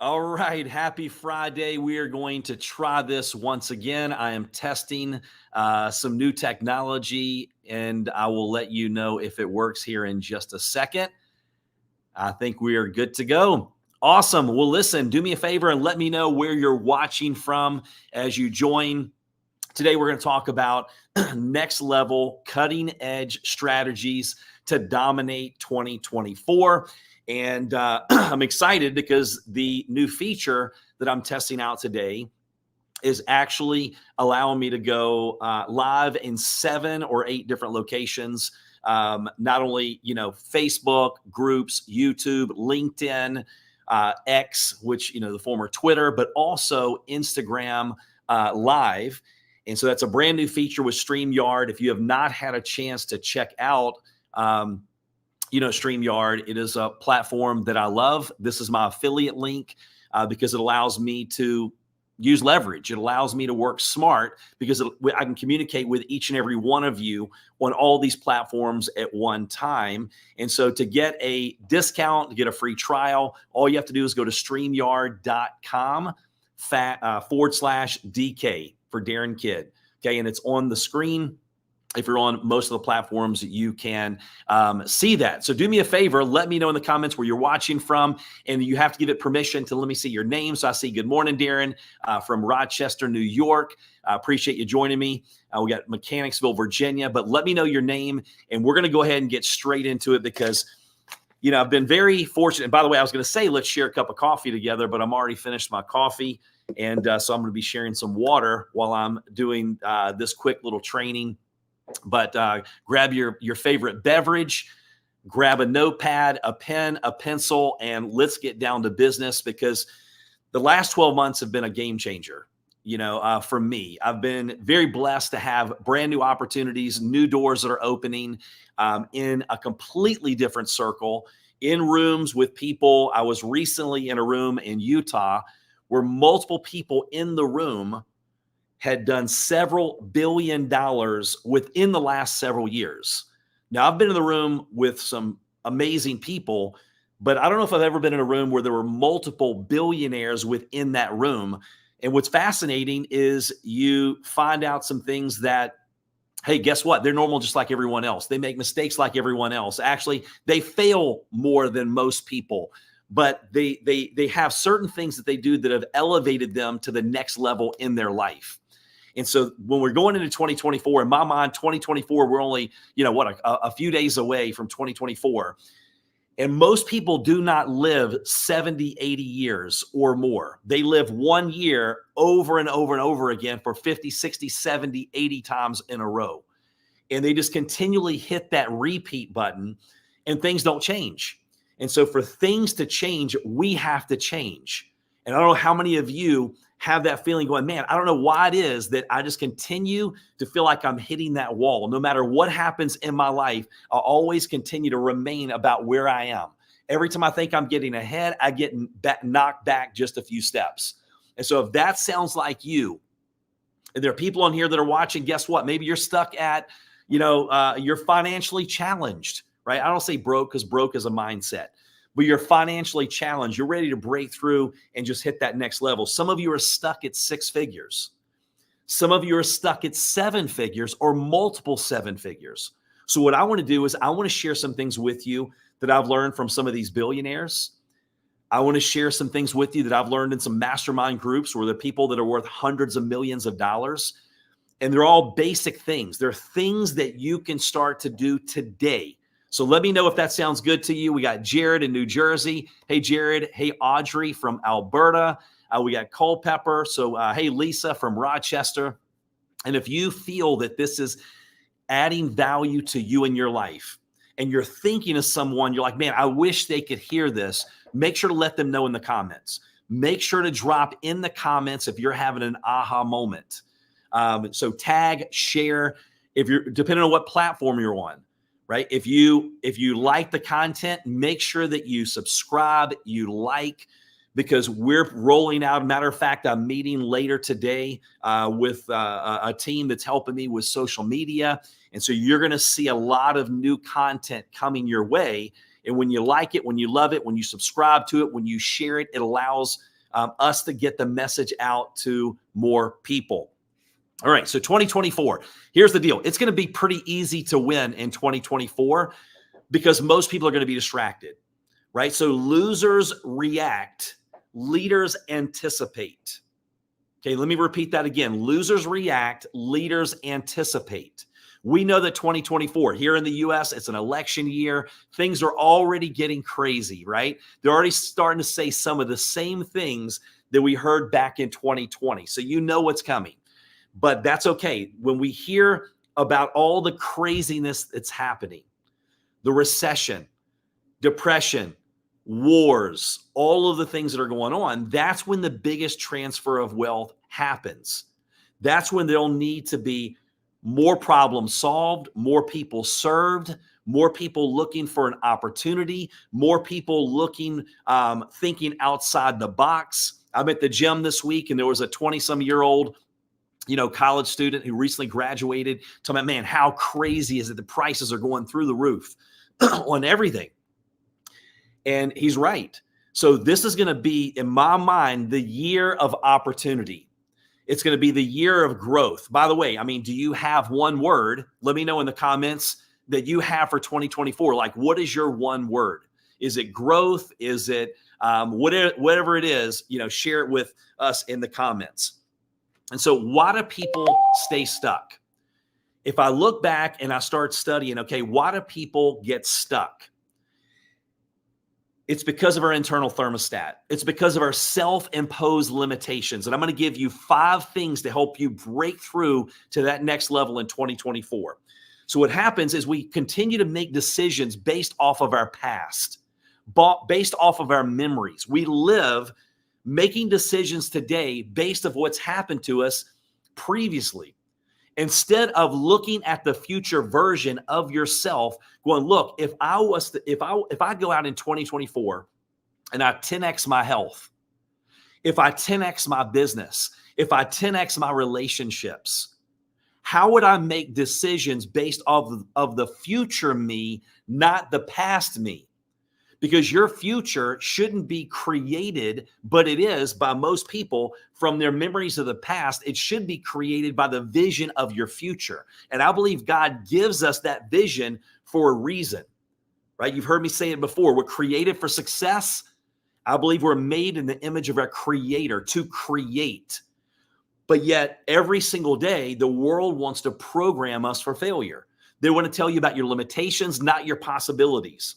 All right, happy Friday. We are going to try this once again. I am testing some new technology and I will let you know if it works here in just a second. I think we are good to go. Awesome. Well, listen, do me a favor and let me know where you're watching from as you join. Today, we're going to talk about next level cutting edge strategies to dominate 2024. And I'm excited because the new feature that I'm testing out today is actually allowing me to go live in 7 or 8 different locations. Not only, Facebook groups, YouTube, LinkedIn, X, which, the former Twitter, but also Instagram live. And so that's a brand new feature with StreamYard. If you have not had a chance to check out, StreamYard, it is a platform that I love. This is my affiliate link because it allows me to use leverage. It allows me to work smart because I can communicate with each and every one of you on all these platforms at one time. And so to get a discount, to get a free trial, all you have to do is go to StreamYard.com /DK for Darren Kidd. Okay. And it's on the screen. If you're on most of the platforms, you can see that. So do me a favor, let me know in the comments where you're watching from, and you have to give it permission to let me see your name. So I see good morning, Darren, from Rochester, New York. I appreciate you joining me. We got Mechanicsville, Virginia, but let me know your name, and we're going to go ahead and get straight into it because, I've been very fortunate. And by the way, I was going to say, let's share a cup of coffee together, but I'm already finished my coffee. And so I'm going to be sharing some water while I'm doing this quick little training. But grab your favorite beverage, grab a notepad, a pen, a pencil, and let's get down to business because the last 12 months have been a game changer. For me, I've been very blessed to have brand new opportunities, new doors that are opening in a completely different circle, in rooms with people. I was recently in a room in Utah where multiple people in the room had done several $1 billion within the last several years. Now, I've been in the room with some amazing people, but I don't know if I've ever been in a room where there were multiple billionaires within that room. And what's fascinating is you find out some things that, hey, guess what? They're normal just like everyone else. They make mistakes like everyone else. Actually, they fail more than most people, but they have certain things that they do that have elevated them to the next level in their life. And so when we're going into 2024, in my mind, 2024, we're only, a few days away from 2024. And most people do not live 70, 80 years or more. They live 1 year over and over and over again for 50, 60, 70, 80 times in a row. And they just continually hit that repeat button and things don't change. And so for things to change, we have to change. And I don't know how many of you have that feeling going, man, I don't know why it is that I just continue to feel like I'm hitting that wall. No matter what happens in my life, I'll always continue to remain about where I am. Every time I think I'm getting ahead, I get knocked back just a few steps. And so if that sounds like you, and there are people on here that are watching, guess what? Maybe you're stuck at, you're financially challenged, right? I don't say broke because broke is a mindset. But you're financially challenged. You're ready to break through and just hit that next level. Some of you are stuck at 6 figures. Some of you are stuck at 7 figures or multiple 7 figures. So what I want to do is I want to share some things with you that I've learned from some of these billionaires. I want to share some things with you that I've learned in some mastermind groups where the people that are worth hundreds of millions of dollars. And they're all basic things. They're things that you can start to do today. So let me know if that sounds good to you. We got Jared in New Jersey. Hey, Jared. Hey, Audrey from Alberta. We got Culpeper. So, hey, Lisa from Rochester. And if you feel that this is adding value to you in your life and you're thinking of someone, you're like, man, I wish they could hear this, make sure to let them know in the comments. Make sure to drop in the comments if you're having an aha moment. So tag, share, if you're depending on what platform you're on. Right? If you like the content, make sure that you subscribe, you like, because we're rolling out. Matter of fact, I'm meeting later today with a team that's helping me with social media. And so you're going to see a lot of new content coming your way. And when you like it, when you love it, when you subscribe to it, when you share it, it allows us to get the message out to more people. All right, so 2024, here's the deal. It's going to be pretty easy to win in 2024 because most people are going to be distracted, right? So losers react, leaders anticipate. Okay, let me repeat that again. Losers react, leaders anticipate. We know that 2024 here in the US, it's an election year. Things are already getting crazy, right? They're already starting to say some of the same things that we heard back in 2020. So you know what's coming, but that's okay. When we hear about all the craziness that's happening, the recession, depression, wars, all of the things that are going on, that's when the biggest transfer of wealth happens. That's when there'll need to be more problems solved, more people served, more people looking for an opportunity, more people looking, thinking outside the box. I'm at the gym this week and there was a 20-some-year-old college student who recently graduated talking about, man, how crazy is it? The prices are going through the roof on everything. And he's right. So this is going to be, in my mind, the year of opportunity. It's going to be the year of growth. By the way, I mean, do you have one word? Let me know in the comments that you have for 2024. Like, what is your one word? Is it growth? Is it whatever it is, share it with us in the comments. And so why do people stay stuck? If I look back and I start studying, okay, why do people get stuck? It's because of our internal thermostat. It's because of our self-imposed limitations. And I'm going to give you 5 things to help you break through to that next level in 2024. So what happens is we continue to make decisions based off of our past, based off of our memories. We live making decisions today based on what's happened to us previously. Instead of looking at the future version of yourself, going, look, if I go out in 2024 and I 10x my health, if I 10x my business, if I 10x my relationships, how would I make decisions based off of the future me, not the past me? Because your future shouldn't be created, but it is by most people from their memories of the past. It should be created by the vision of your future. And I believe God gives us that vision for a reason, right? You've heard me say it before. We're created for success. I believe we're made in the image of our Creator to create. But yet every single day, the world wants to program us for failure. They want to tell you about your limitations, not your possibilities.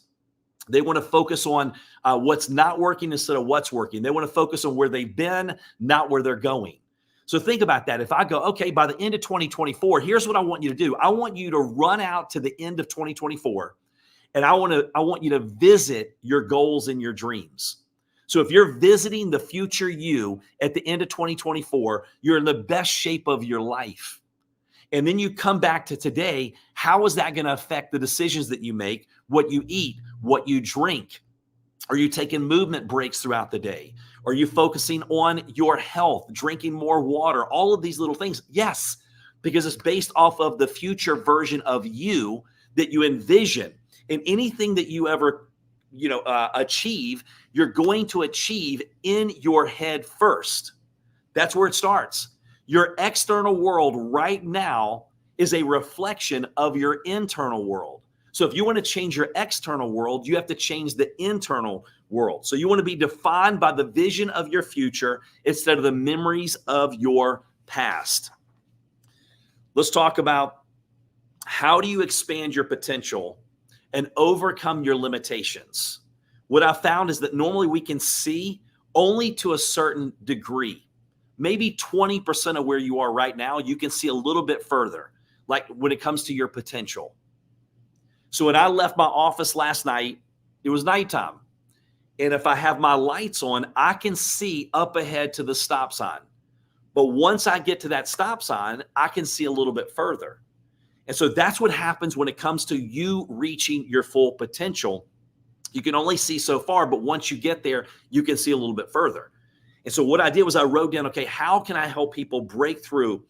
They want to focus on what's not working instead of what's working. They want to focus on where they've been, not where they're going. So think about that. If I go, okay, by the end of 2024, here's what I want you to do. I want you to run out to the end of 2024, and I want you to visit your goals and your dreams. So if you're visiting the future you at the end of 2024, you're in the best shape of your life. And then you come back to today, how is that going to affect the decisions that you make, what you eat, what you drink? Are you taking movement breaks throughout the day? Are you focusing on your health, drinking more water, all of these little things? Yes, because it's based off of the future version of you that you envision. And anything that you ever achieve, you're going to achieve in your head first. That's where it starts. Your external world right now is a reflection of your internal world. So if you want to change your external world, you have to change the internal world. So you want to be defined by the vision of your future instead of the memories of your past. Let's talk about how do you expand your potential and overcome your limitations. What I found is that normally we can see only to a certain degree. Maybe 20% of where you are right now, you can see a little bit further, like when it comes to your potential. So when I left my office last night, it was nighttime. And if I have my lights on, I can see up ahead to the stop sign. But once I get to that stop sign, I can see a little bit further. And so that's what happens when it comes to you reaching your full potential. You can only see so far, but once you get there, you can see a little bit further. And so what I did was I wrote down, okay, how can I help people break through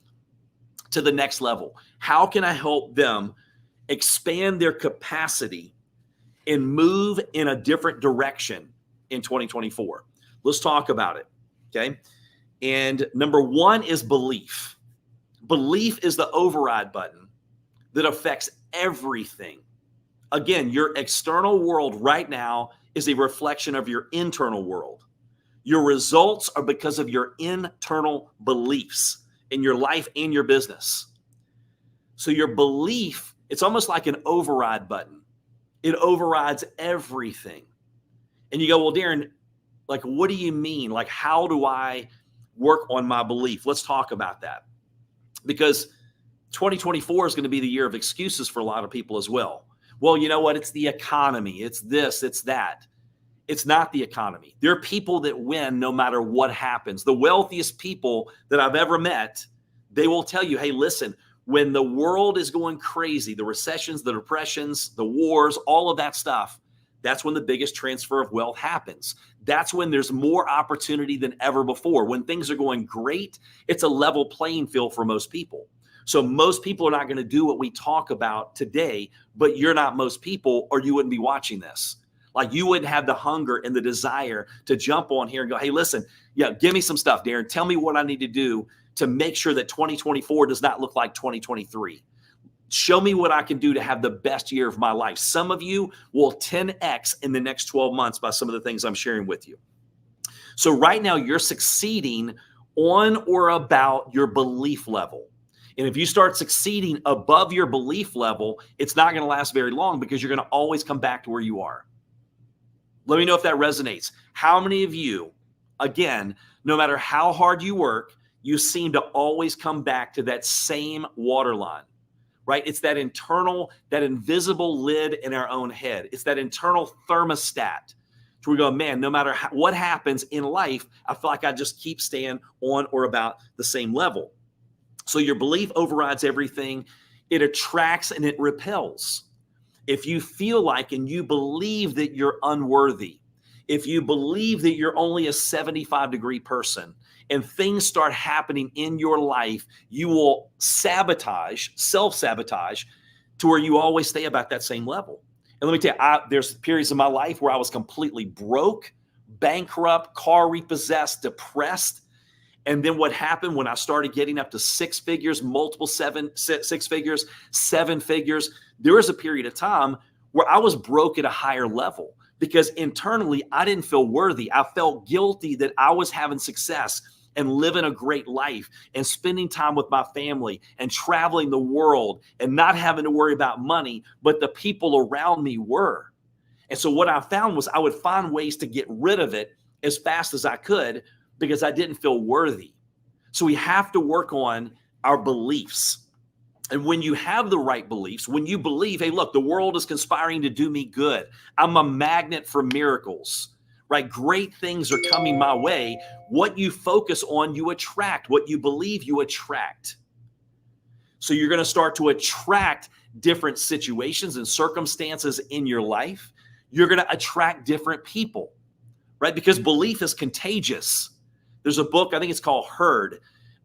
to the next level? How can I help them expand their capacity and move in a different direction in 2024. Let's talk about it, okay? And number one is belief. Belief is the override button that affects everything. Again, your external world right now is a reflection of your internal world. Your results are because of your internal beliefs in your life and your business. So your belief, it's almost like an override button. It overrides everything. And you go, well, Darren, like, what do you mean? Like, how do I work on my belief? Let's talk about that. Because 2024 is going to be the year of excuses for a lot of people as well. Well, you know what? It's the economy. It's this, it's that. It's not the economy. There are people that win no matter what happens. The wealthiest people that I've ever met, they will tell you, hey, listen, when the world is going crazy, the recessions, the depressions, the wars, all of that stuff, that's when the biggest transfer of wealth happens. That's when there's more opportunity than ever before. When things are going great, it's a level playing field for most people. So most people are not going to do what we talk about today, but you're not most people, or you wouldn't be watching this. Like, you wouldn't have the hunger and the desire to jump on here and go, hey, listen, yeah, give me some stuff, Darren. Tell me what I need to do to make sure that 2024 does not look like 2023. Show me what I can do to have the best year of my life. Some of you will 10x in the next 12 months by some of the things I'm sharing with you. So right now you're succeeding on or about your belief level. And if you start succeeding above your belief level, it's not going to last very long, because you're going to always come back to where you are. Let me know if that resonates. How many of you, again, no matter how hard you work, you seem to always come back to that same waterline, right? It's that internal, that invisible lid in our own head. It's that internal thermostat to where we go, man, no matter what happens in life, I feel like I just keep staying on or about the same level. So your belief overrides everything. It attracts and it repels. If you feel like and you believe that you're unworthy, if you believe that you're only a 75-degree person, and things start happening in your life, you will sabotage, self-sabotage, to where you always stay about that same level. And let me tell you, there's periods in my life where I was completely broke, bankrupt, car repossessed, depressed. And then what happened when I started getting up to six figures, multiple six figures, seven figures, there was a period of time where I was broke at a higher level, because internally I didn't feel worthy. I felt guilty that I was having success and living a great life and spending time with my family and traveling the world and not having to worry about money, but the people around me were. And so what I found was I would find ways to get rid of it as fast as I could, because I didn't feel worthy. So we have to work on our beliefs. And when you have the right beliefs, when you believe, hey, look, the world is conspiring to do me good. I'm a magnet for miracles, right? Great things are coming my way. What you focus on, you attract. What you believe, you attract. So you're going to start to attract different situations and circumstances in your life. You're going to attract different people, right? Because belief is contagious. There's a book, I think it's called Herd,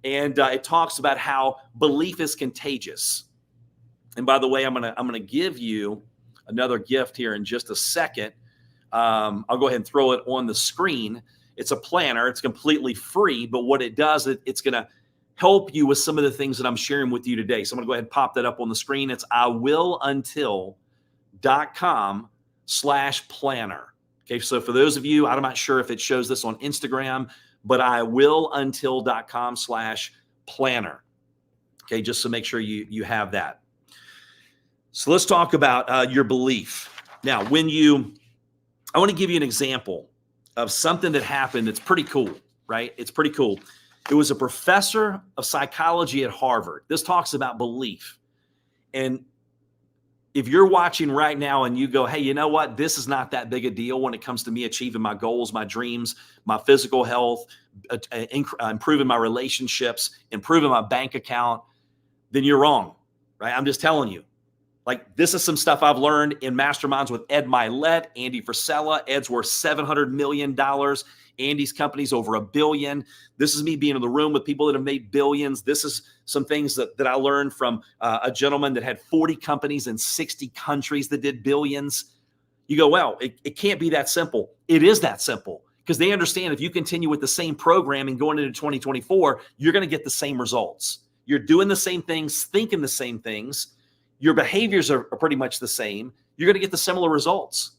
and it talks about how belief is contagious. And by the way, I'm gonna give you another gift here in just a second. I'll go ahead and throw it on the screen. It's a planner. It's completely free, but what it does, it's gonna help you with some of the things that I'm sharing with you today. So I'm gonna go ahead and pop that up on the screen. It's iwilluntil.com/planner. Okay, so for those of you, I'm not sure if it shows this on Instagram, but iwilluntil.com/planner. Okay, just to make sure you have that. So let's talk about your belief. Now, I want to give you an example of something that happened that's pretty cool, right? It's pretty cool. It was a professor of psychology at Harvard. This talks about belief. And if you're watching right now and you go, hey, you know what? This is not that big a deal when it comes to me achieving my goals, my dreams, my physical health, improving my relationships, improving my bank account, then you're wrong, right? I'm just telling you. Like, this is some stuff I've learned in masterminds with Ed Mylett, Andy Frisella. Ed's worth $700 million. Andy's company's over $1 billion. This is me being in the room with people that have made billions. This is some things that I learned from a gentleman that had 40 companies in 60 countries that did billions. You go, well, it can't be that simple. It is that simple, because they understand if you continue with the same programming going into 2024, you're going to get the same results. You're doing the same things, thinking the same things. Your behaviors are pretty much the same. You're going to get the similar results.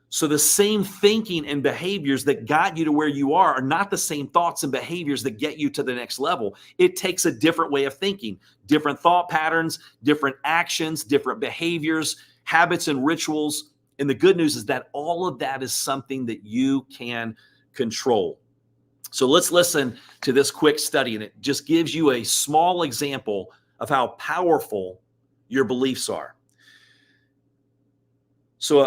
So the same thinking and behaviors that got you to where you are not the same thoughts and behaviors that get you to the next level. It takes a different way of thinking, different thought patterns, different actions, different behaviors, habits, and rituals. And the good news is that all of that is something that you can control. So let's listen to this quick study, and it just gives you a small example of how powerful your beliefs are. So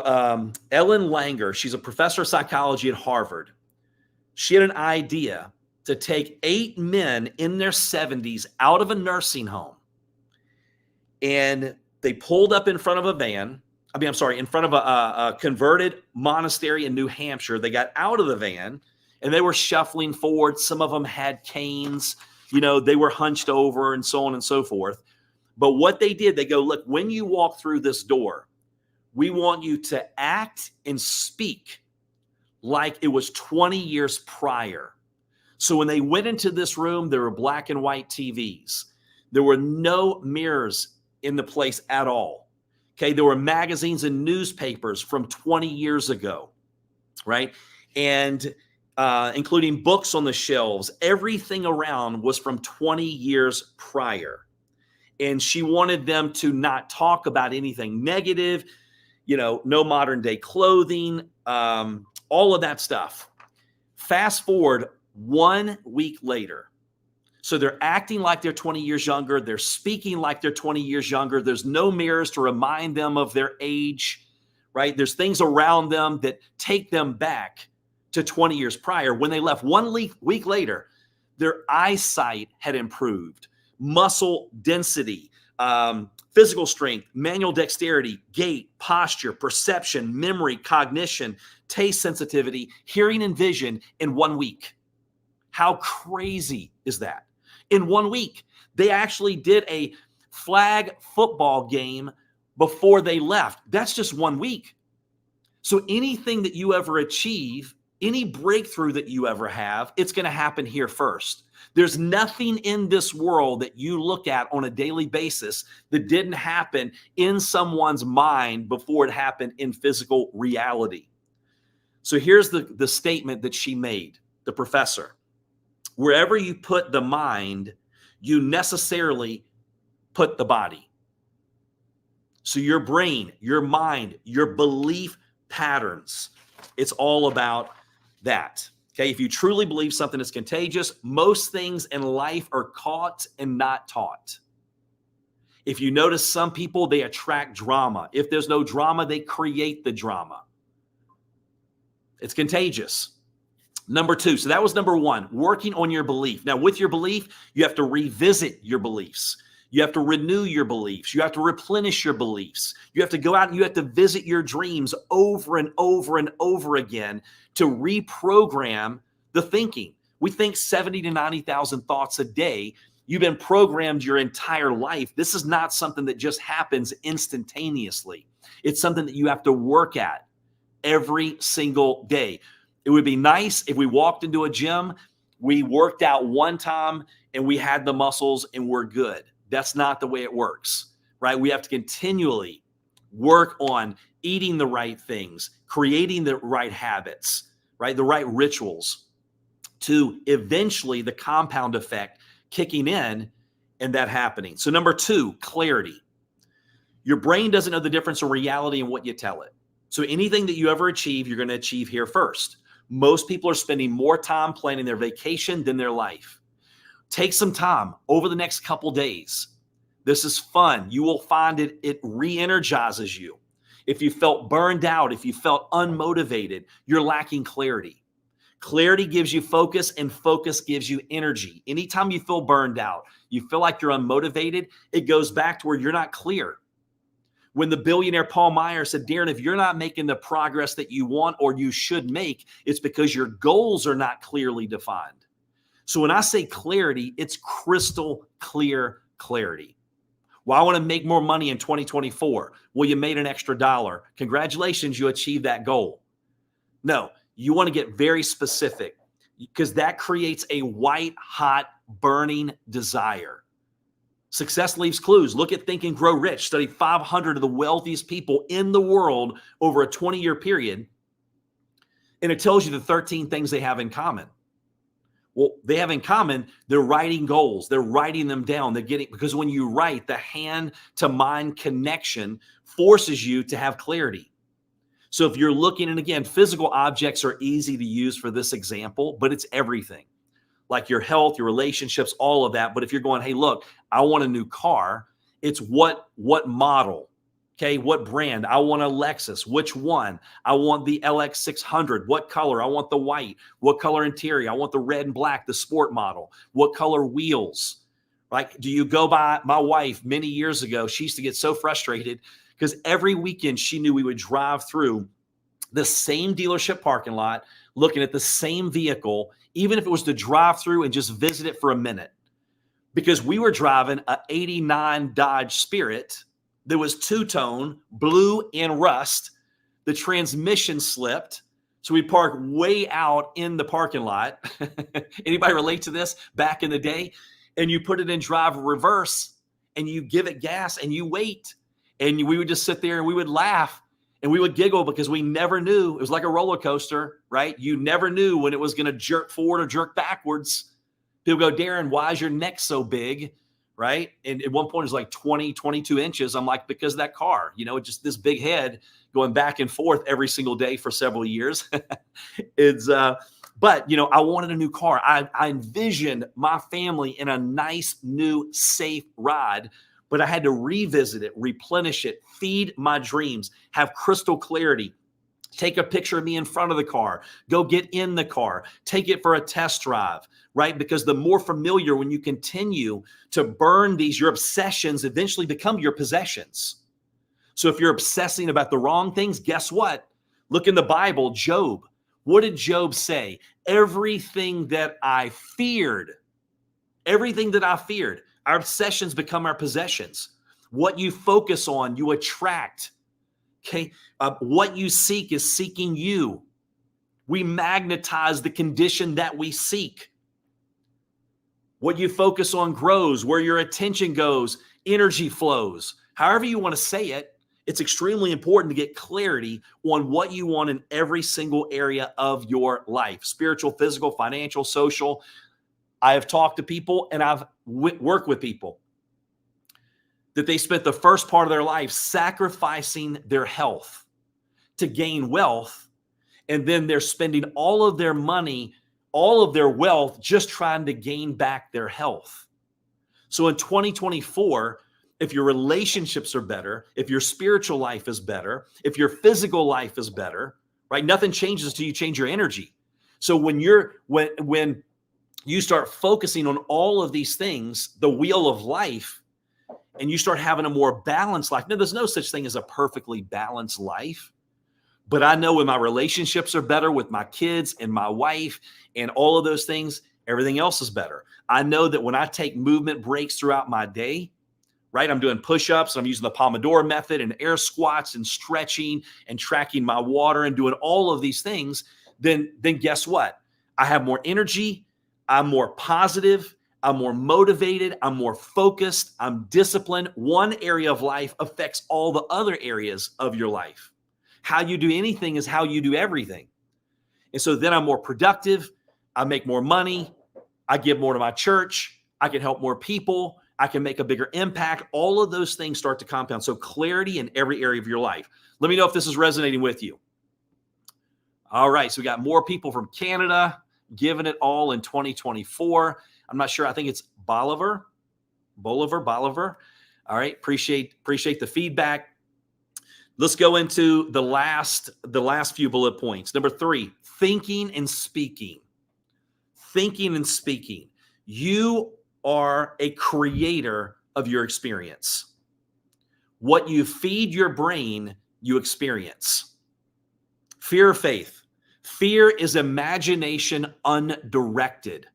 Ellen Langer, she's a professor of psychology at Harvard. She had an idea to take 8 men in their 70s out of a nursing home. And they pulled up in front of a van. In front of a converted monastery in New Hampshire. They got out of the van and they were shuffling forward. Some of them had canes, they were hunched over and so on and so forth. But what they did, they go, look, when you walk through this door, we want you to act and speak like it was 20 years prior. So when they went into this room, there were black and white TVs. There were no mirrors in the place at all. Okay, there were magazines and newspapers from 20 years ago, right? And including books on the shelves. Everything around was from 20 years prior. And she wanted them to not talk about anything negative, no modern day clothing, all of that stuff. Fast forward 1 week later. So they're acting like they're 20 years younger. They're speaking like they're 20 years younger. There's no mirrors to remind them of their age, right? There's things around them that take them back to 20 years prior. When they left 1 week later, their eyesight had improved, muscle density, physical strength, manual dexterity, gait, posture, perception, memory, cognition, taste sensitivity, hearing and vision in 1 week. How crazy is that? In 1 week, they actually did a flag football game before they left. That's just 1 week. So anything that you ever achieve, any breakthrough that you ever have, it's going to happen here first. There's nothing in this world that you look at on a daily basis that didn't happen in someone's mind before it happened in physical reality. So here's the statement that she made, the professor. Wherever you put the mind, you necessarily put the body. So your brain, your mind, your belief patterns, it's all about that. Okay, if you truly believe something is contagious, most things in life are caught and not taught. If you notice, some people, they attract drama. If there's no drama, they create the drama. It's contagious. Number 2, so that was number 1, working on your belief. Now, with your belief, you have to revisit your beliefs. You have to renew your beliefs. You have to replenish your beliefs. You have to go out and you have to visit your dreams over and over and over again to reprogram the thinking. We think 70 to 90,000 thoughts a day. You've been programmed your entire life. This is not something that just happens instantaneously. It's something that you have to work at every single day. It would be nice if we walked into a gym, we worked out one time and we had the muscles and we're good. That's not the way it works, right? We have to continually work on eating the right things, creating the right habits, right? The right rituals to eventually the compound effect kicking in and that happening. So number 2, clarity. Your brain doesn't know the difference in reality and what you tell it. So anything that you ever achieve, you're going to achieve here first. Most people are spending more time planning their vacation than their life. Take some time over the next couple days. This is fun. You will find it re-energizes you. If you felt burned out, if you felt unmotivated, you're lacking clarity. Clarity gives you focus, and focus gives you energy. Anytime you feel burned out, you feel like you're unmotivated, it goes back to where you're not clear. When the billionaire Paul Meyer said, Darren, if you're not making the progress that you want or you should make, it's because your goals are not clearly defined. So when I say clarity, it's crystal clear clarity. Well, I want to make more money in 2024. Well, you made an extra dollar. Congratulations, you achieved that goal. No, you want to get very specific because that creates a white hot burning desire. Success leaves clues. Look at Think and Grow Rich. Study 500 of the wealthiest people in the world over a 20-year period. And it tells you the 13 things they have in common. Well, they have in common, they're writing goals. They're writing them down. Because when you write, the hand to mind connection forces you to have clarity. So if you're looking, and again, physical objects are easy to use for this example, but it's everything. Like your health, your relationships, all of that. But if you're going, hey, look, I want a new car, it's what model, okay, what brand? I want a Lexus. Which one? I want the LX600. What color? I want the white. What color interior? I want the red and black, the sport model. What color wheels? Right? Do you go by? My wife, many years ago, she used to get so frustrated because every weekend she knew we would drive through the same dealership parking lot, looking at the same vehicle, even if it was to drive through and just visit it for a minute. Because we were driving a 89 Dodge Spirit that was two-tone, blue and rust. The transmission slipped. So we parked way out in the parking lot. Anybody relate to this back in the day? And you put it in drive reverse and you give it gas and you wait. And we would just sit there and we would laugh. And we would giggle because we never knew. It was like a roller coaster, right? You never knew when it was going to jerk forward or jerk backwards. People go, Darren, why is your neck so big, right? And at one point it was like 20, 22 inches. I'm like, because of that car, just this big head going back and forth every single day for several years. But I wanted a new car. I envisioned my family in a nice, new, safe ride. But I had to revisit it, replenish it, feed my dreams, have crystal clarity, take a picture of me in front of the car, go get in the car, take it for a test drive, right? Because the more familiar, when you continue to burn these, your obsessions eventually become your possessions. So if you're obsessing about the wrong things, guess what? Look in the Bible, Job. What did Job say? Everything that I feared. Our obsessions become our possessions. What you focus on, you attract. Okay, what you seek is seeking you. We magnetize the condition that we seek. What you focus on grows. Where your attention goes, energy flows. However you want to say it, it's extremely important to get clarity on what you want in every single area of your life. Spiritual, physical, financial, social. I have talked to people and I've worked with people that they spent the first part of their life sacrificing their health to gain wealth. And then they're spending all of their money, all of their wealth, just trying to gain back their health. So in 2024, if your relationships are better, if your spiritual life is better, if your physical life is better, right? Nothing changes until you change your energy. So when you start focusing on all of these things, the wheel of life, and you start having a more balanced life. Now, there's no such thing as a perfectly balanced life, but I know when my relationships are better with my kids and my wife and all of those things, everything else is better. I know that when I take movement breaks throughout my day, right? I'm doing push-ups, I'm using the Pomodoro method and air squats and stretching and tracking my water and doing all of these things, then guess what? I have more energy. I'm more positive, I'm more motivated, I'm more focused, I'm disciplined. One area of life affects all the other areas of your life. How you do anything is how you do everything. And so then I'm more productive, I make more money, I give more to my church, I can help more people, I can make a bigger impact. All of those things start to compound. So clarity in every area of your life. Let me know if this is resonating with you. All right, so we got more people from Canada giving it all in 2024. I'm not sure. I think it's Bolivar. All right. Appreciate the feedback. Let's go into the last few bullet points. Number 3, thinking and speaking. Thinking and speaking. You are a creator of your experience. What you feed your brain, you experience. Fear or faith? Fear is imagination undirected.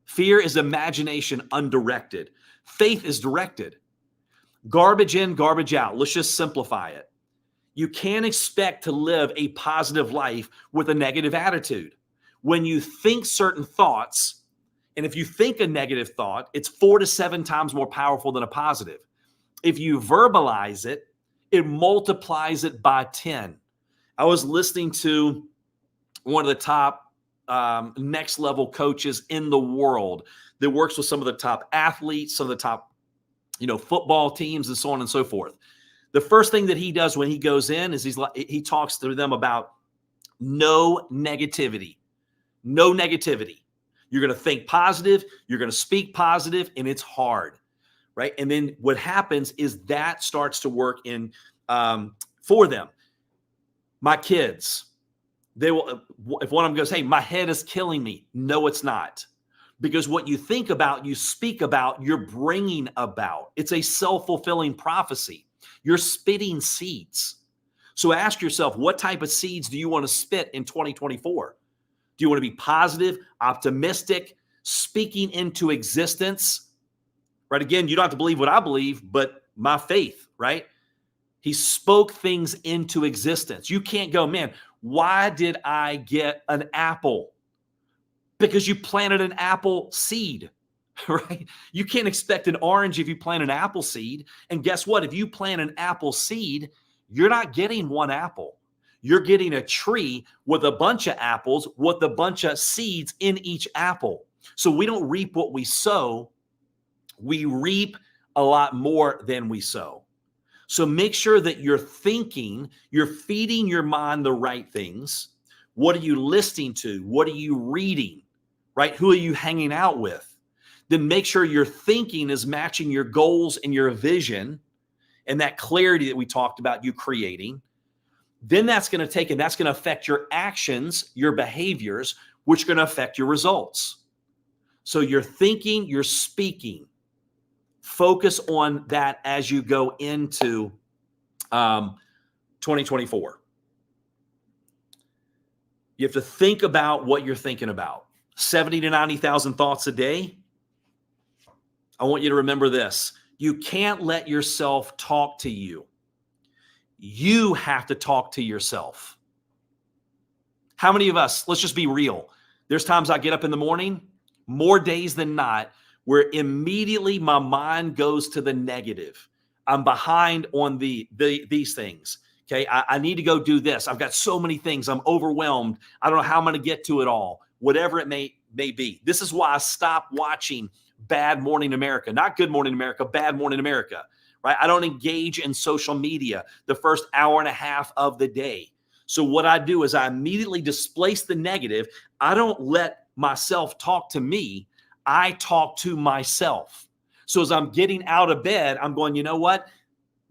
Fear is imagination undirected. Faith is directed. Garbage in, garbage out. Let's just simplify it. You can't expect to live a positive life with a negative attitude. When you think certain thoughts, and if you think a negative thought, it's 4 to 7 times more powerful than a positive. If you verbalize it, it multiplies it by 10. I was listening to one of the top next level coaches in the world that works with some of the top athletes, some of the top football teams and so on and so forth. The first thing that he does when he goes in is he talks to them about no negativity. No negativity. You're going to think positive. You're going to speak positive, and it's hard, right? And then what happens is that starts to work in for them. My kids, they will. If one of them goes, "Hey, my head is killing me," no, it's not. Because what you think about, you speak about, you're bringing about. It's a self-fulfilling prophecy. You're spitting seeds. So ask yourself, what type of seeds do you want to spit in 2024? Do you want to be positive, optimistic, speaking into existence? Right? Again, you don't have to believe what I believe, but my faith, right? He spoke things into existence. You can't go, man, why did I get an apple? Because you planted an apple seed, right? You can't expect an orange if you plant an apple seed. And guess what? If you plant an apple seed, you're not getting one apple. You're getting a tree with a bunch of apples, with a bunch of seeds in each apple. So we don't reap what we sow. We reap a lot more than we sow. So make sure that you're thinking, you're feeding your mind the right things. What are you listening to? What are you reading? Right? Who are you hanging out with? Then make sure your thinking is matching your goals and your vision and that clarity that we talked about you creating. Then that's going to take and that's going to affect your actions, your behaviors, which are going to affect your results. So you're thinking, you're speaking. Focus on that as you go into 2024. You have to think about what you're thinking about. 70 to 90,000 thoughts a day. I want you to remember this. You can't let yourself talk to you. You have to talk to yourself. How many of us, let's just be real. There's times I get up in the morning, more days than not, where immediately my mind goes to the negative. I'm behind on these things. Okay, I need to go do this. I've got so many things. I'm overwhelmed. I don't know how I'm going to get to it all. Whatever it may be. This is why I stopped watching Bad Morning America. Not Good Morning America, Bad Morning America. Right? I don't engage in social media the first hour and a half of the day. So what I do is I immediately displace the negative. I don't let myself talk to me. I talk to myself. So as I'm getting out of bed, I'm going, you know what?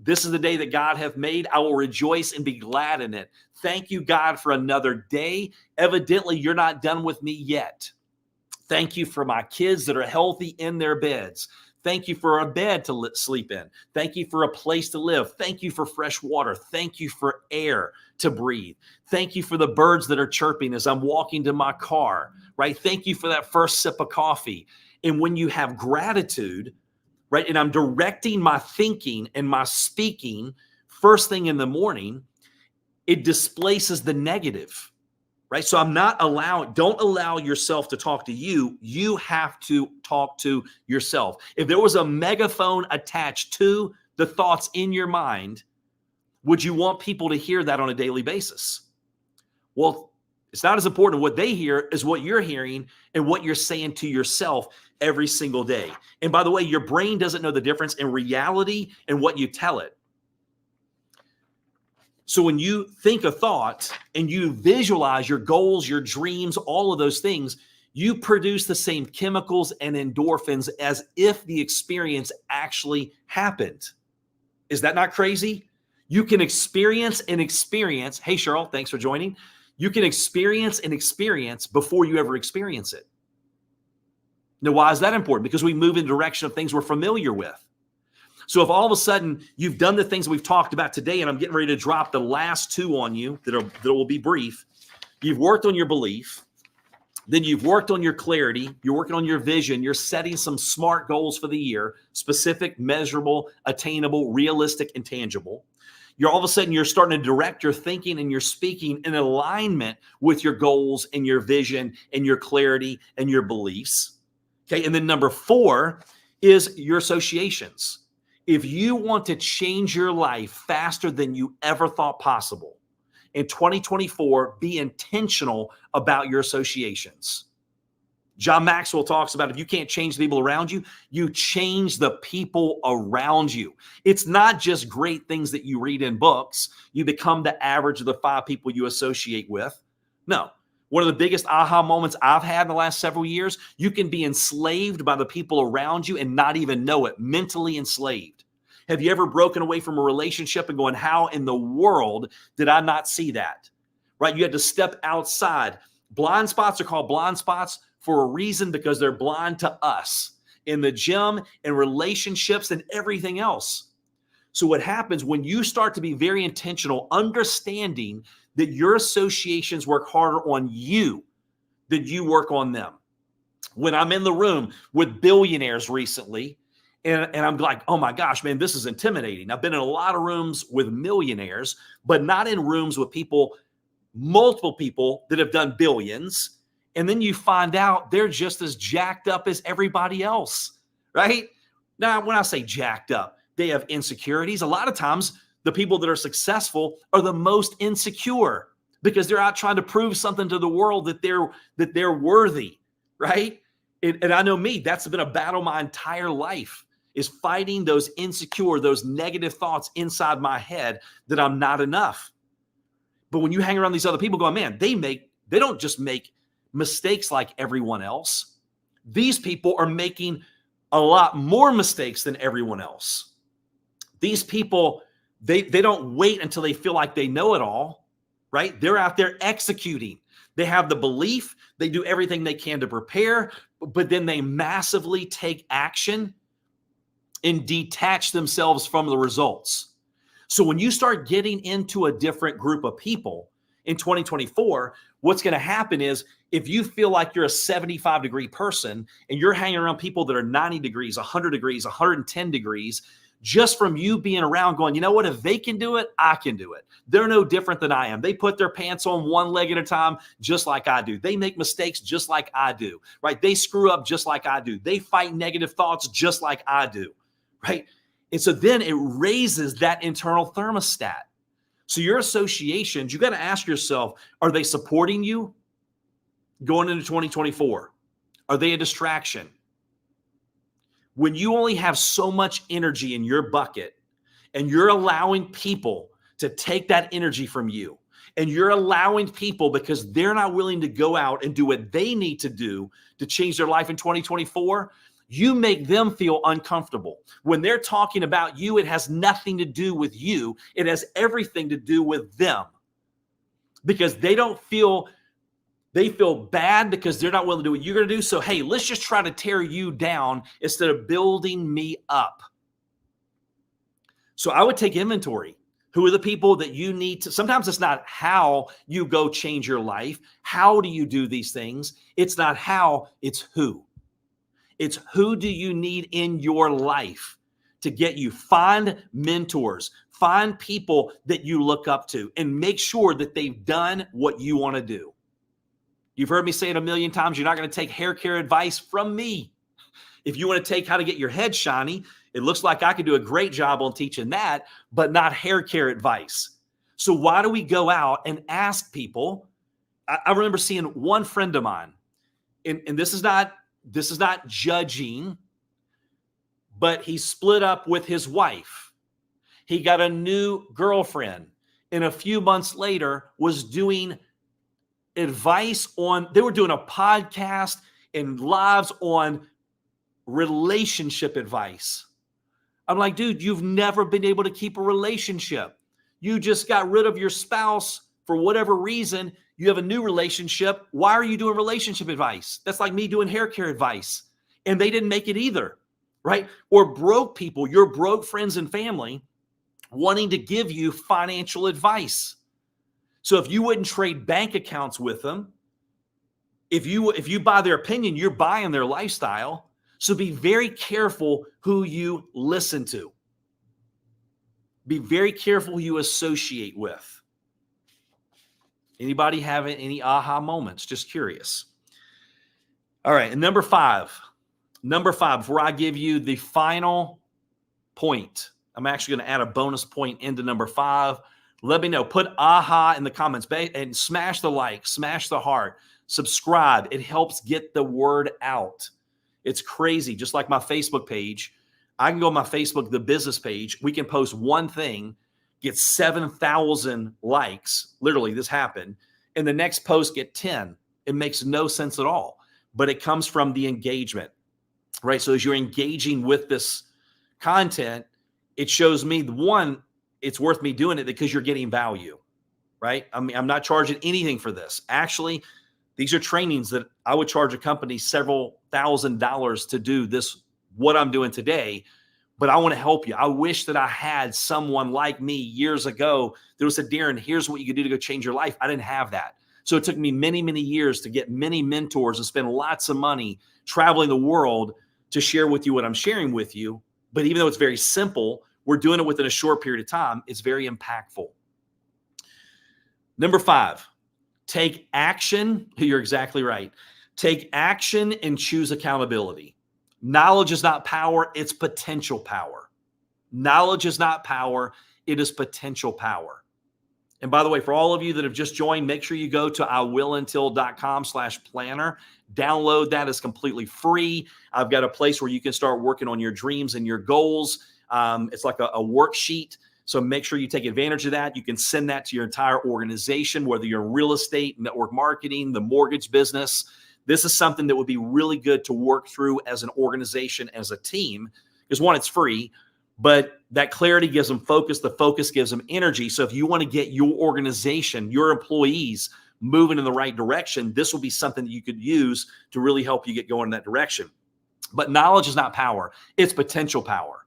This is the day that God hath made. I will rejoice and be glad in it. Thank you, God, for another day. Evidently, you're not done with me yet. Thank you for my kids that are healthy in their beds. Thank you for a bed to sleep in. Thank you for a place to live. Thank you for fresh water. Thank you for air to breathe. Thank you for the birds that are chirping as I'm walking to my car, right? Thank you for that first sip of coffee. And when you have gratitude, right, and I'm directing my thinking and my speaking first thing in the morning, it displaces the negative, right? So don't allow yourself to talk to you. You have to talk to yourself. If there was a megaphone attached to the thoughts in your mind, would you want people to hear that on a daily basis? Well, it's not as important what they hear as what you're hearing and what you're saying to yourself every single day. And by the way, your brain doesn't know the difference in reality and what you tell it. So when you think a thought and you visualize your goals, your dreams, all of those things, you produce the same chemicals and endorphins as if the experience actually happened. Is that not crazy? You can experience and experience. Hey, Cheryl, thanks for joining. You can experience and experience before you ever experience it. Now, why is that important? Because we move in the direction of things we're familiar with. So if all of a sudden you've done the things we've talked about today, and I'm getting ready to drop the last two on you that will be brief. You've worked on your belief. Then you've worked on your clarity, you're working on your vision, you're setting some smart goals for the year, specific, measurable, attainable, realistic, and tangible. You're all of a sudden, you're starting to direct your thinking and your speaking in alignment with your goals and your vision and your clarity and your beliefs. Okay. And then number 4 is your associations. If you want to change your life faster than you ever thought possible, in 2024, be intentional about your associations. John Maxwell talks about if you can't change the people around you, you change the people around you. It's not just great things that you read in books. You become the average of the 5 people you associate with. No. One of the biggest aha moments I've had in the last several years, you can be enslaved by the people around you and not even know it, mentally enslaved. Have you ever broken away from a relationship and going, how in the world did I not see that? Right? You had to step outside. Blind spots are called blind spots for a reason, because they're blind to us in the gym and relationships and everything else. So what happens when you start to be very intentional, understanding that your associations work harder on you than you work on them. When I'm in the room with billionaires recently, and I'm like, oh my gosh, man, this is intimidating. I've been in a lot of rooms with millionaires, but not in rooms with people, multiple people that have done billions. And then you find out they're just as jacked up as everybody else, right? Now, when I say jacked up, they have insecurities. A lot of times, the people that are successful are the most insecure because they're out trying to prove something to the world that they're worthy, right? And I know me, that's been a battle my entire life, is fighting those insecure, those negative thoughts inside my head that I'm not enough. But when you hang around these other people going, man, they don't just make mistakes like everyone else. These people are making a lot more mistakes than everyone else. These people, they don't wait until they feel like they know it all, right? They're out there executing. They have the belief, they do everything they can to prepare, but then they massively take action and detach themselves from the results. So when you start getting into a different group of people in 2024, what's going to happen is if you feel like you're a 75-degree person and you're hanging around people that are 90 degrees, 100 degrees, 110 degrees, just from you being around going, you know what, if they can do it, I can do it. They're no different than I am. They put their pants on one leg at a time, just like I do. They make mistakes just like I do, right? They screw up just like I do. They fight negative thoughts just like I do, right? And so then it raises that internal thermostat. So your associations, you got to ask yourself, are they supporting you going into 2024? Are they a distraction? When you only have so much energy in your bucket and you're allowing people to take that energy from you, and you're allowing people because they're not willing to go out and do what they need to do to change their life in 2024, you make them feel uncomfortable. When they're talking about you, it has nothing to do with you. It has everything to do with them, because they feel bad because they're not willing to do what you're going to do. So, hey, let's just try to tear you down instead of building me up. So I would take inventory. Who are the people that you need to? Sometimes it's not how you go change your life. How do you do these things? It's not how, it's who. It's who do you need in your life to get you. Find mentors. Find people that you look up to and make sure that they've done what you want to do. You've heard me say it a million times. You're not going to take hair care advice from me. If you want to take how to get your head shiny, it looks like I could do a great job on teaching that, but not hair care advice. So why do we go out and ask people? I remember seeing one friend of mine, and this is not judging, but he split up with his wife. He got a new girlfriend, and a few months later was doing advice they were doing a podcast and lives on relationship advice. I'm like, dude, you've never been able to keep a relationship. You just got rid of your spouse for whatever reason. You have a new relationship. Why are you doing relationship advice? That's like me doing hair care advice. And they didn't make it either, right? Or broke people, your broke friends and family wanting to give you financial advice. So if you wouldn't trade bank accounts with them, If you buy their opinion, you're buying their lifestyle. So be very careful who you listen to. Be very careful who you associate with. Anybody having any aha moments? Just curious. All right, and number five, before I give you the final point, I'm actually going to add a bonus point into number 5. Let me know. Put aha in the comments and smash the like, smash the heart, subscribe. It helps get the word out. It's crazy. Just like my Facebook page, I can go on my Facebook, the business page. We can post one thing, get 7,000 likes. Literally, this happened. And the next post get 10. It makes no sense at all. But it comes from the engagement, right? So as you're engaging with this content, it shows me, one, it's worth me doing it because you're getting value, right? I mean, I'm not charging anything for this. Actually, these are trainings that I would charge a company several $1,000s to do this, what I'm doing today, but I want to help you. I wish that I had someone like me years ago that would say, Darren, here's what you can do to go change your life. I didn't have that. So it took me many, many years to get many mentors and spend lots of money traveling the world to share with you what I'm sharing with you. But even though it's very simple, we're doing it within a short period of time. It's very impactful. Number 5, take action. You're exactly right. Take action and choose accountability. Knowledge is not power. It's potential power. Knowledge is not power. It is potential power. And by the way, for all of you that have just joined, make sure you go to iwiluntil.com/planner. Download that. It's completely free. I've got a place where you can start working on your dreams and your goals. It's like a worksheet. So make sure you take advantage of that. You can send that to your entire organization, whether you're in real estate, network marketing, the mortgage business. This is something that would be really good to work through as an organization, as a team, because one, it's free. But that clarity gives them focus. The focus gives them energy. So if you want to get your organization, your employees moving in the right direction, this will be something that you could use to really help you get going in that direction. But knowledge is not power. It's potential power.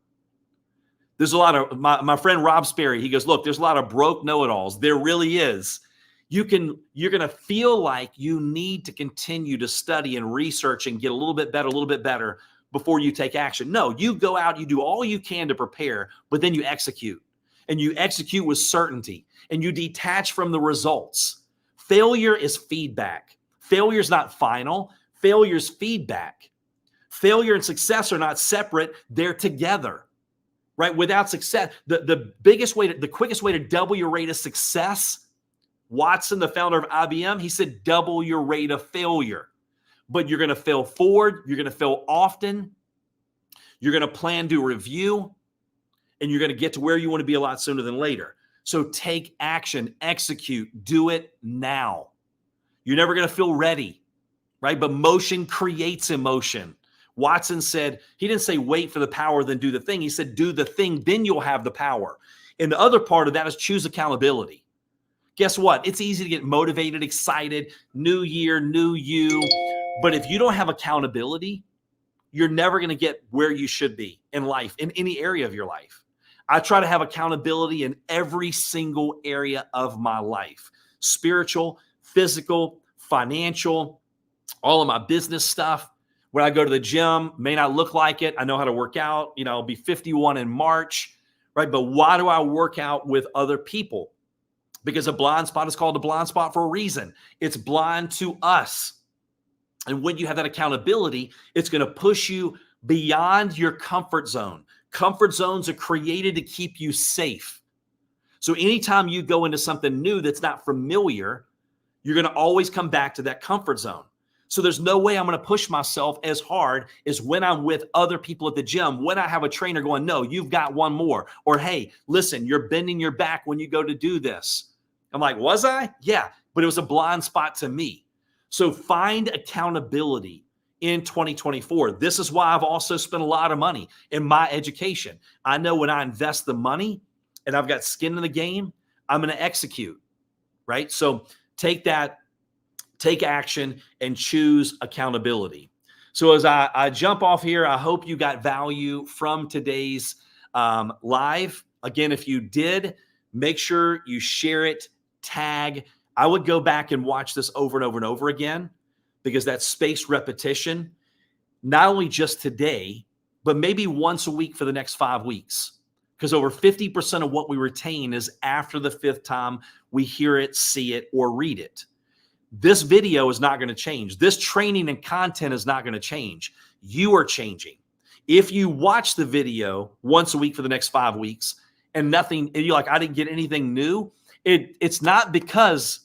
There's a lot of, my friend Rob Sperry, he goes, look, there's a lot of broke know-it-alls. There really is. You're going to feel like you need to continue to study and research and get a little bit better before you take action. No, you go out, you do all you can to prepare, but then you execute. And you execute with certainty. And you detach from the results. Failure is feedback. Failure is not final. Failure is feedback. Failure and success are not separate. They're together, right? Without success, the quickest way to double your rate of success, Watson, the founder of IBM, he said, double your rate of failure. But you're going to fail forward. You're going to fail often. You're going to plan, do review, and you're going to get to where you want to be a lot sooner than later. So take action, execute, do it now. You're never going to feel ready, right? But motion creates emotion. Watson said, he didn't say wait for the power, then do the thing. He said, do the thing, then you'll have the power. And the other part of that is choose accountability. Guess what? It's easy to get motivated, excited, new year, new you. But if you don't have accountability, you're never going to get where you should be in life, in any area of your life. I try to have accountability in every single area of my life. Spiritual, physical, financial, all of my business stuff. When I go to the gym, may not look like it. I know how to work out. I'll be 51 in March, right? But why do I work out with other people? Because a blind spot is called a blind spot for a reason. It's blind to us. And when you have that accountability, it's going to push you beyond your comfort zone. Comfort zones are created to keep you safe. So anytime you go into something new that's not familiar, you're going to always come back to that comfort zone. So there's no way I'm going to push myself as hard as when I'm with other people at the gym, when I have a trainer going, no, you've got one more. Or, hey, listen, you're bending your back when you go to do this. I'm like, was I? Yeah, but it was a blind spot to me. So find accountability in 2024. This is why I've also spent a lot of money in my education. I know when I invest the money and I've got skin in the game, I'm going to execute, right? So take action and choose accountability. So as I jump off here, I hope you got value from today's live. Again, if you did, make sure you share it, tag. I would go back and watch this over and over and over again because that spaced repetition, not only just today, but maybe once a week for the next 5 weeks. Because over 50% of what we retain is after the 5th time we hear it, see it, or read it. This video is not going to change. This training and content is not going to change. You are changing. If you watch the video once a week for the next 5 weeks and nothing, and you're like, I didn't get anything new, it's not because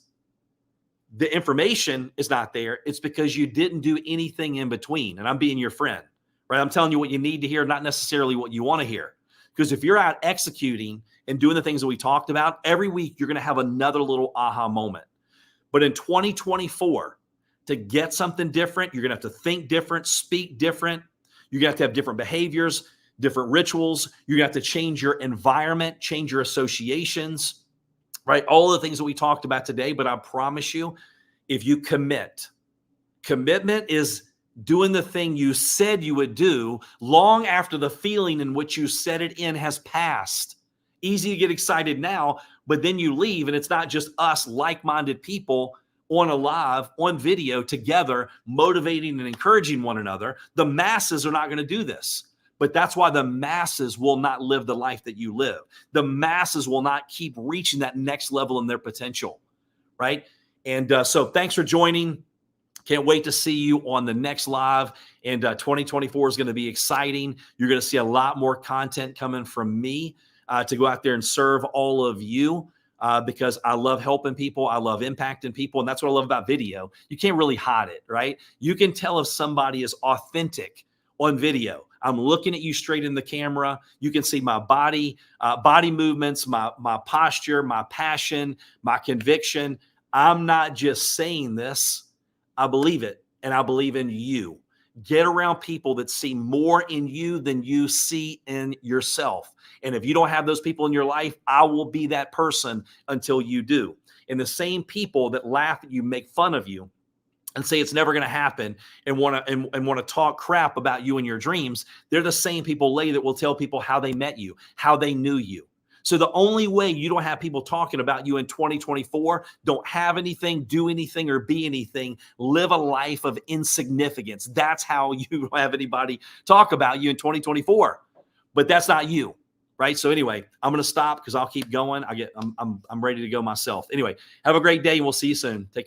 the information is not there. It's because you didn't do anything in between. And I'm being your friend, right? I'm telling you what you need to hear, not necessarily what you want to hear. Because if you're out executing and doing the things that we talked about, every week you're going to have another little aha moment. But in 2024, to get something different, you're going to have to think different, speak different. You're going to have different behaviors, different rituals. You're going to have to change your environment, change your associations, right? All the things that we talked about today. But I promise you, if you commitment is doing the thing you said you would do long after the feeling in which you said it in has passed. Easy to get excited now, but then you leave and it's not just us like-minded people on a live, on video together, motivating and encouraging one another. The masses are not going to do this, but that's why the masses will not live the life that you live. The masses will not keep reaching that next level in their potential, right? And so thanks for joining. Can't wait to see you on the next live. And 2024 is going to be exciting. You're going to see a lot more content coming from me to go out there and serve all of you because I love helping people. I love impacting people. And that's what I love about video. You can't really hide it, right? You can tell if somebody is authentic on video. I'm looking at you straight in the camera. You can see my body movements, my posture, my passion, my conviction. I'm not just saying this. I believe it, and I believe in you. Get around people that see more in you than you see in yourself. And if you don't have those people in your life, I will be that person until you do. And the same people that laugh at you, make fun of you, and say it's never going to happen and want to talk crap about you and your dreams, they're the same people later that will tell people how they met you, how they knew you. So the only way you don't have people talking about you in 2024, don't have anything, do anything, or be anything, live a life of insignificance. That's how you don't have anybody talk about you in 2024. But that's not you, right? So anyway, I'm going to stop because I'll keep going. I'm ready to go myself. Anyway, have a great day and we'll see you soon. Take care.